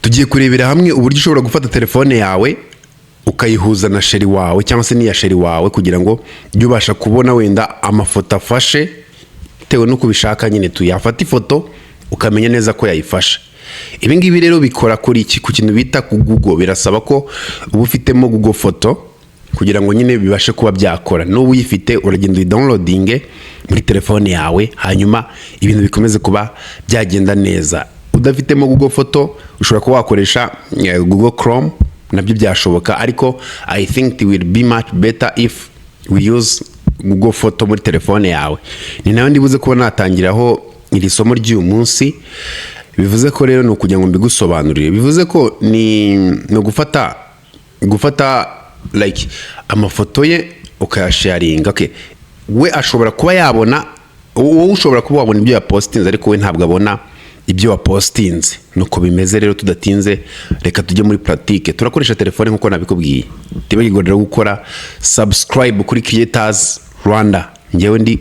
Tugiye kurebera hamwe uburyo ushobora gufata telefone yawe ukayihuza na sheri wawe cyangwa se niya sheri wawe kugira ngo ujye ubasha kubona wenda amafoto afashe tewe nuko bishaka nyine tuyafata ifoto ukamenya neza ko yayifashe. Ibi ngibi rero bikora kuri iki ku kintu bita ku Google. Birasaba ko uba ufitemo Google Photo kugira ngo nyine bibashe kuba byakora. N'ubu uyifite uragenda downloading muri telefone yawe hanyuma ibintu bikomeze kuba byagenda neza. Udafitemo Google Photo ushobora kuba wakoresha Google Chrome, nabyo byashoboka, ariko I think it will be much better if we use Google Photo muri telefone yawe. Ni nayo ndibuze kuba natangiraho iri somo ry'uyu munsi. Bivuze ko rero no kugira ngo mbigusobanurire, bivuze ko ni no gufata like amafoto ye ukayasharing. Okay, we ashobora kuba yabona, wowe ushobora kuba wabona ibyo yapostinze ariko we ntabwo abona ibyo wapostinze. Nuko bimeze rero, tudatinze reka tujye muri pratique. Turakoresha telefone nkuko nabikubwiye. Tibagirwa gukora subscribe kuri Creators Rwanda. Ngewe ndi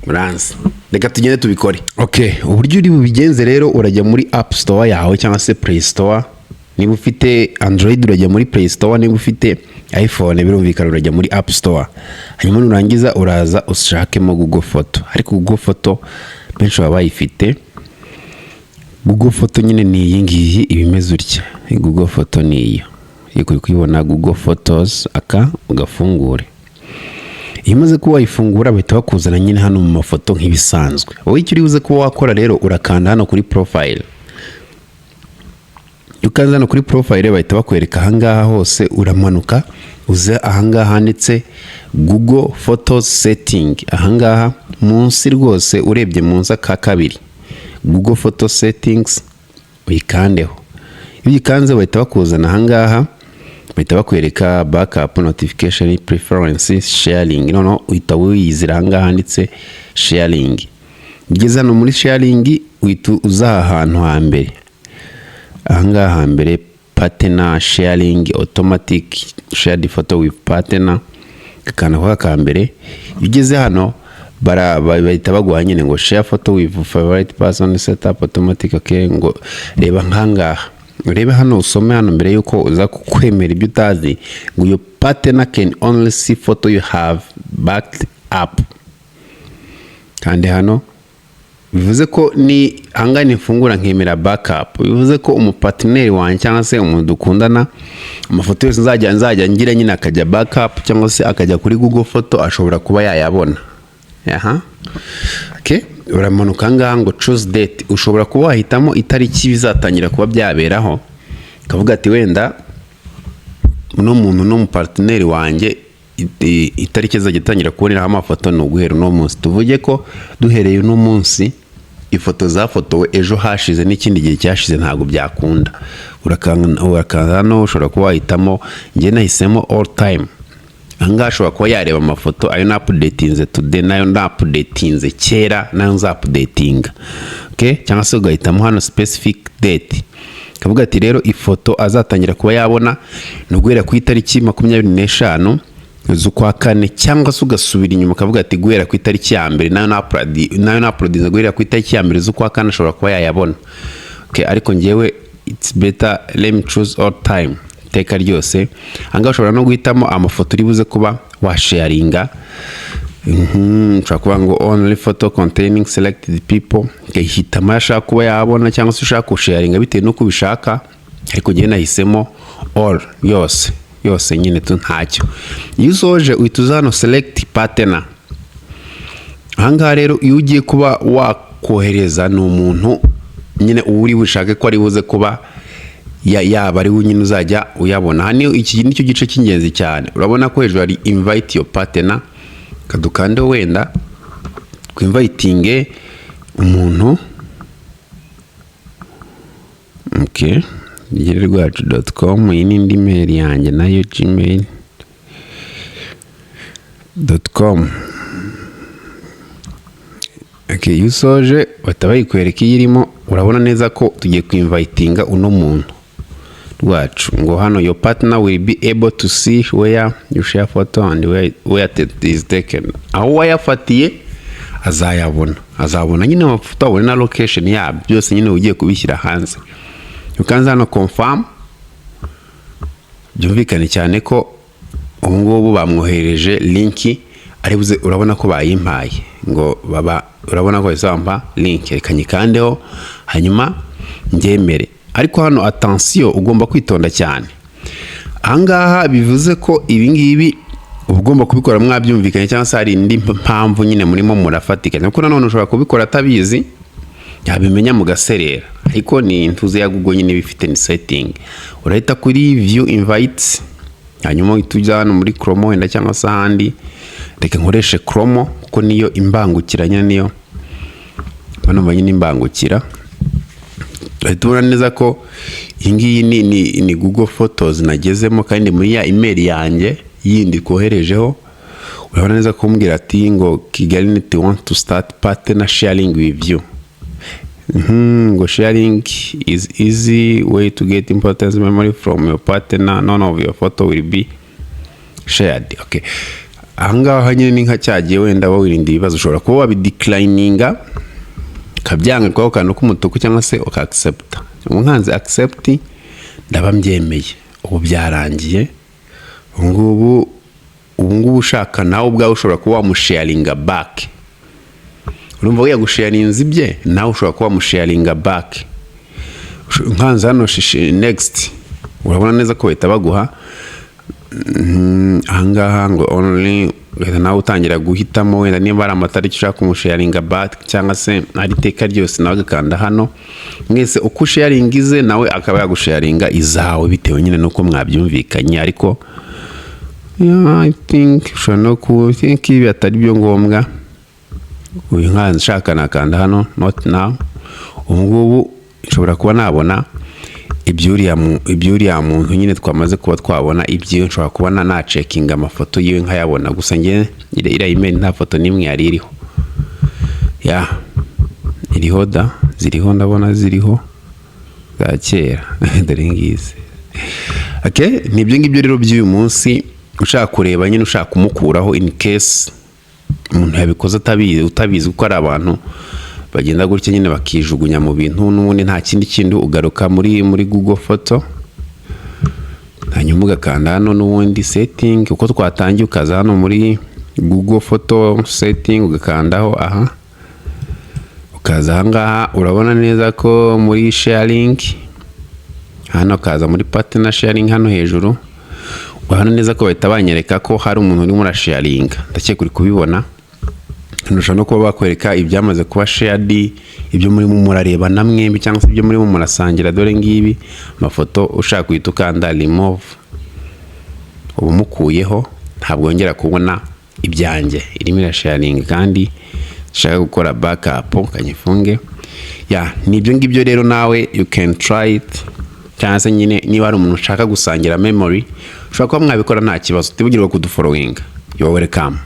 Muranzi. Reka tugende tubikore. Okay, uburyo uri bubigenze rero, urajya muri App Store yawe cyangwa se Play Store. Niba ufite Android urajya muri Play Store, niba ufite iPhone birumvikana urajya muri App Store. Hanyuma nurangiza uraza ushakemo Google Photo. Ariko Google Photo benshi baba bayifite. Google Photo nyine ni iyi ngiyi ibimeze utya. Google Photo ni iyo. Iyo kuri kuyibona Google Photos ugafungure. Iyo umaze kuba wayifungura bahita bakuzana nyine hano mu mafoto nk'ibisanzwe. Wowe icyo uri buze kuba wakora rero, urakanda hano kuri profile. Ukanza hano kuri profile bahita bakwereka ahangaha hose, uramanuka uze ahangaha handitse Google Photos setting. Ahangaha munsi rwose urebye munsi ka kabiri Google Photo settings uyikandeho. Iyo uyikanze bahita bakuzana ahangaha, bahita bakwereka backup, notification, preferences, sharing. Noneho uhita wiyizira ahangaha handitse sharing. Ugeze hano muri sharing uhita uza ahantu hambere. Ahangaha hambere partner sharing, automatic shared photo with partner, kana kwa kambere. Ugeze hano bahita baguha nyine ngo share photo with favorite person, set up automatic. Okay, ngo reba nkangaha, urebe hano usome hano mbere yuko uza kukwemera ibyo utazi, ngo your partner can only see photo you have backed up. Kandi hano bivuze ko ni angana ifungura nkemera backup. Bivuze ko umupartner wanjye cyangwa se umuntu dukundana amafoto yose nzajya ngira nyine akajya backup cyangwa se akajya kuri Google Photo ashobora kuba yayabona. Okay, uramanuka ngaha ngo choose date. Ushobora kuba wahitamo itariki bizatangira kuba byaberaho. Kavuga ati wenda uno muntu no mupartner wanjye itariki zagitangira kubonera amafoto no guhera no munsi. Tuvuge ko duhereye no munsi ifoto zafotowe ejo hashize n'ikindi gihe cyashize ntago byakunda. Urakanda no ushobora kuba wahitamo, nge nahisemo all time. Anga ashobora kuba yareba amafoto ayo na updatinze today nayo na updatinze kera nayo nza updating. Okay, cyangwa se ugahitamo hano specific date. Kavuga ati rero ifoto azatangira kuba yabona no guhera ku itariki 25 z'ukwa kane, cyangwa se ugasubira inyuma kavuga ati guhera ku itariki ya mbere nayo na uploadinze guhera ku itariki ya mbere z'ukwa kane ashobora kuba yayabona. Okay, ariko ngewe it's better let me choose all time. Teka ryose anga ushobora no guhitamo amafoto uri buze kuba washaringa. Ushobora kuba ngo only photo containing selected people. Hitamo yashaka kuba yabona cyangwa se ushaka kusharinga bitewe nuko ubishaka, ariko ngiye nahisemo all, yose nyine tu ntacyo. Iyo usoje uhita uza hano select partner. Ahangaha rero iyo ugiye kuba wakohereza n'umuntu nyine uri bushake ko ari buze kuba yaba ari nyine uzajya uyabona. Hano iki nicyo gice cy'ingenzi cyane. Urabona ko hejuru ari invite your partner. Kadukande wenda ku inviting umuntu. Okay, girirwacu.com. iyi ni indi mail yanjye nayo gmail.com. Okay, yusoje batabayikwereka irimo. Urabona neza ko tugiye ku invitinga uno muntu rwacu ngo hano your partner will be able to see where you share photo and where it is taken. Aho wayafatiye azabona nyine amafoto abone na location yabyo byose nyine ugiye kubishyira hanze. ukanza hano confirm, byumvikane cyane ko ubu ngubu bamwohereje linki ari buze, urabona ko bayimpaye ngo baba, urabona ko izampa link, reka nyikandeho hanyuma ngemere. Ariko hano attention, ugomba kwitonda cyane. Ahangaha bivuze ko ibi ngibi ugomba kubikora mwabyumvikanye, cyangwa se hari indi mpamvu nyine murimo murafatikanya, kuko nanone ushobora kubikora atabizi yabimenya mugaserera. Ariko ni intuze ya Google nyine bifite ni setting. Urahita kuri view invites, hanyuma ituja hano muri Chrome wenda cyangwa se ahandi. Reka nkoreshe Chrome kuko niyo imbangukiranya, niyo bano banyine imbangukira. Tubona neza ko iyi ni Google Photos nagezemo, kandi muri ya email yanjye yindi koherejeho urabona neza ko mbwira ati ngo Kigali Net want to start partner sharing with you. Go sharing is easy way to get important memory from your partner. None of your photo will be shared. Okay. Ahangaha nyine ni nka cyagiye wenda wirinda ibibazo, ushobora kuba wabideclininga kabyanga kwa kantu k'umutuku cyangwa se uka accept. Umwanze accept, ndaba mbyemeye, ubu byarangiye. Ubu ngubu ushaka nawe ubwawe ushobora kuba wamusharinga back. Urumva wiya gusharinga ibye, nawe ushobora kuba wamusharinga back. Nkanze hano next, urabona neza ko bahita baguha ahangaha ngo only, nawe utangira guhitamo wenda niba ari amatariki ushaka kumusharinga back cyangwa se ari iteka ryose, nawe agakanda hano. Mwese uko usharingize nawe akaba yagusharinga izawe bitewe nyine nuko mwabyumvikanye. Ariko I think ushobora no think ibi atari byo ngombwa. Uyu nkanze nshaka nakanda hano not now. Ubu ngubu nshobora kuba nabona ibyuriya muntu nyine twamaze kuba twabona ibyo, nshobora kuba na checking amafoto yiwe nkayabona. Gusa nge ira email nta foto nimwe yari iriho. Iriho da, ziriho, ndabona ziriho za kera dore ngize. Okay, nibyo ngibyo rero by'uyu munsi. Ushaka kureba nyine, ushaka kumukuraho in case umuntu yabikoze utabizi, kuko ari abantu bagenda gutya nyine bakijugunya mu bintu n'ubundi nta kindi ugaruka muri Google Photo, hanyuma ugakanda hano n'ubundi setting. Uko twatangiye ukaza hano muri Google Photo setting ugakandaho aha, ukaza ahangaha urabona neza ko muri sharing hano, kaza muri partner sharing hano hejuru. Urabona neza ko bahita banyereka ko hari umuntu urimo urasharinga. Ndakeka uri kubibona. Ntushobora no kuba bakwereka ibyamaze kuba shared, ibyo muri murareba na mwembi cyangwa se ibyo muri murasangira. Dore ngibi amafoto, ushaka guhita ukanda remove, ubu mukuyeho ntabwo wongera kubona ibyanjye irimo irasharinga. Kandi ushaka gukora backup kanyifunge. Nibyo ngibyo rero, nawe you can try it. Cyangwa se nyine niba ari umuntu ushaka gusangira memory, ushobora kuba mwabikora nta kibazo. Tibugirwa kudufollowing. You are welcome.